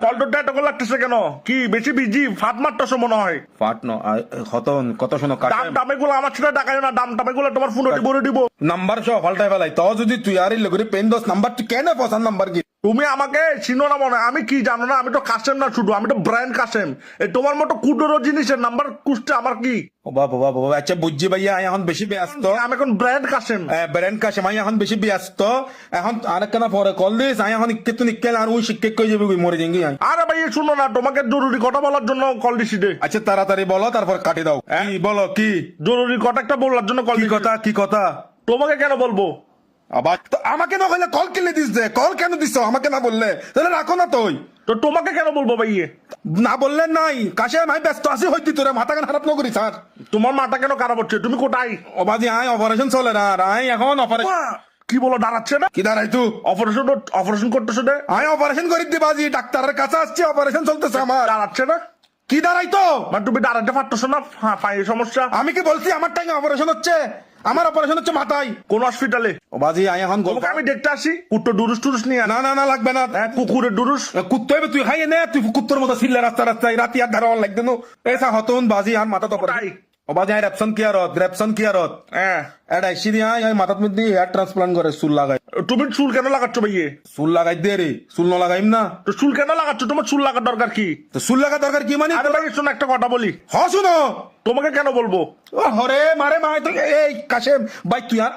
কলটা এত করে লাগতেছে কেন? কি বেশি বিজি ফাট মারতেছো মনে হয়? ফাট ন কত শোনো দাম টামে গুলো আমার ছেলে টাকায় না, দাম টামে গুলো তোমার ফোন ভরে দিব। নাম্বার সহ পাল্টাই ফেলাই তো যদি তুই আর লগরে পেন দোস নাম্বার তুই কেন পছন্দ নাম্বার কি তুমি আমাকে চিনো না মনে হয়? আমি কি জানো না? আমি তো কাসেম না শুধু, আমি তো ব্র্যান্ড কাসেম। এই তোমার মতো কুডোরো জিনিসের নাম্বার কুষ্টে আমার কি? ও বাবা বাবা আচ্ছা বুঝছি ভাইয়া আমি এখন বেশি ব্যস্ত। আমি এখন ব্র্যান্ড কাসেম। ব্র্যান্ড কাছে আমি এখন বেশি ব্যস্ত। এখন আরেকখানা পরে কল দিস আমি এখন ইকে নিকেল আর ওই শিক্ষক কই যাবি মরে যাঙ্গি। আরে ভাই শুনো না, তোমাকে জরুরি কথা বলার জন্য কল দিছি রে। আচ্ছা তাড়াতাড়ি বলো তারপর কাটি দাও। কি বলো কি জরুরি কথা একটা বলার জন্য কল কি দিছি। কথা কি কথা? তোমাকে কেন বলবো? আবার তো আমাকে না বললে কল কেলে দিস দে, কল কেন দিছ আমাকে না বললে? তাহলে রাখো না তুই। তো তোমাকে কেন বলবো ভাইয়ে? না বললে নাই কাছে আমি ব্যস্ত আছি হইতি তোরা মাথা কেন খারাপ নকরি স্যার। তোমার মাথা কেন খারাপ হচ্ছে? তুমি কোথায়? অবাজি আই অপারেশন চলে না আর আই এখন অপারেশন কি বলো, দাঁড়াচ্ছে না? কি দাঁড়াই তুই? অপারেশন করতেছো রে? আই অপারেশন করি দি বাজি ডাক্তারের কাছে আসছি অপারেশন চলতেছে আমার। দাঁড়াচ্ছে না? কি দাঁড়াই তো? মানে তুমি দাঁড়াতে পারতেছো না? পায়ে সমস্যা? আমি কি বলছি আমার টাইমে অপারেশন হচ্ছে? আমার অপারেশন হচ্ছে মাথায়। কোন হসপিটালে? ও বাজি আই এখন তোমাকে আমি দেখতে আসি, কুত্তো ডুরুস টুরুস নিয়ে না না না লাগবে না। কুকুরের ডুরুস। কুত্তো হবে তুই খাইয়ে নে তুই কুত্তর মতো ছিল্লে রাস্তায় রাতি আর ধারা লাগবে না এসা হতন বাজি আর মাথা তো কোথায়? ও বাজি আই রেপসন কিয়ারত হ্যাঁ। এটা এসে দিয়ে আই মাথার মধ্যে হেয়ার ট্রান্সপ্লান্ট করে চুল লাগাই। তুমি চুল কেন লাগাচ্ছ ভাইয়ে? চুল লাগাই দে রে, চুল না লাগাইম না তো চুল কেন লাগাচ্ছ? তোমার চুল লাগার দরকার কি? তো চুল লাগা দরকার কি মানে? আরে ভাই শোনো, একটা কথা বলি। হ শুনো তোমাকে কেন বলবো? ও হরে মারে মায় তো এই কাশেম ভাই তুই আর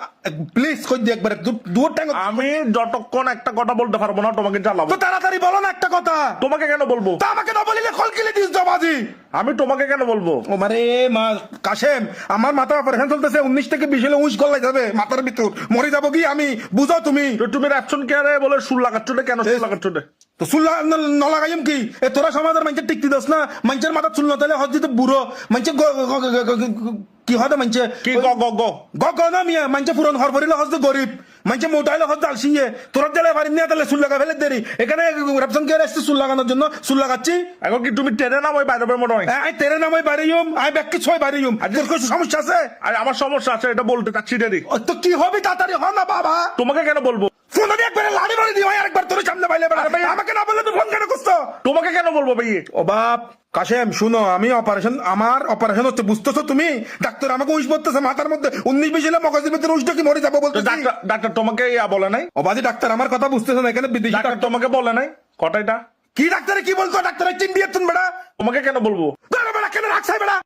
প্লিজ কই দে একবার দূর টাইম। আমি যতক্ষণ একটা কথা বলতে পারবো না তোমাকে জ্বালাবো। তো তাড়াতাড়ি বলো না একটা কথা। তোমাকে কেন বলবো? তা আমাকে না বলিলে কল কিলে দিস তো বাজি। আমি তোমাকে কেন বলবো? ও মারে মা কাশেম আমার মাথা অপারেশন চলতেছে 19 থেকে 20 হলে 19 গলাই যাবে মাথার ভিতর মরে যাবো কি আমি বুঝাও তুমি। তো তুমি র্যাপশন কেয়ারে বলে চুল লাগাচ্ছ না কেন? চুল লাগাচ্ছ না তো চুল ন লাগাইম কি এ তোরা সমাজের মানুষের টিকতি দোস না মানুষের মাথা চুল নতালে হজ দিতে বুড়ো মানুষের কি হয় মানুষে কি গ গ গ গ না মিয়া মানুষে পুরন হর ভরিলে হজ গরিব মানুষে মোটাইলে হজ আলসিয়ে তোরা দিলে পারি নিয়ে তাহলে চুল লাগা ফেলে দেরি এখানে রেপশন কেয়ার আসছে চুল লাগানোর জন্য চুল লাগাচ্ছি। এখন কি তুমি ট্রেনে নাম ওই বাইরে মনে হয়? আই তেরে নাম বাড়িম আই ব্যাগকে ছয় বাড়িম তোর কিছু সমস্যা আছে? আরে আমার সমস্যা আছে, এটা বলতে চাচ্ছি দেরি। তো কি হবে তাড়াতাড়ি হ না বাবা। তোমাকে কেন বলবো? ফোন দিয়ে একবারে লাড়ি মারি দিও আরেকবার তোর সামনে বাইলে আমাকে না বললে তুই ফোন কেন করছো? তোমাকে কেন বলবো ভাইয়ে? ও বাপ কাশেম শুনো আমি আমার অপারেশন হচ্ছে বুঝতেছো তুমি? ডাক্তার আমাকে উইশ বলতেছে মাথার মধ্যে 19-20 হলে মগজের ভিতরে উইশটা কি মরে যাবো তো বলতে। ডাক্তার তোমাকে বলে নাই? ও বাজি ডাক্তার আমার কথা বুঝতেছে না এখানে বিদেশি ডাক্তার তোমাকে বলে নাই কটাইটা? কি ডাক্তারে কি বলতো? ডাক্তার চিন দিয়ে তুমি বেড়া তোমাকে কেন বলবো? বেড়া কেন রাখছাই বেড়া।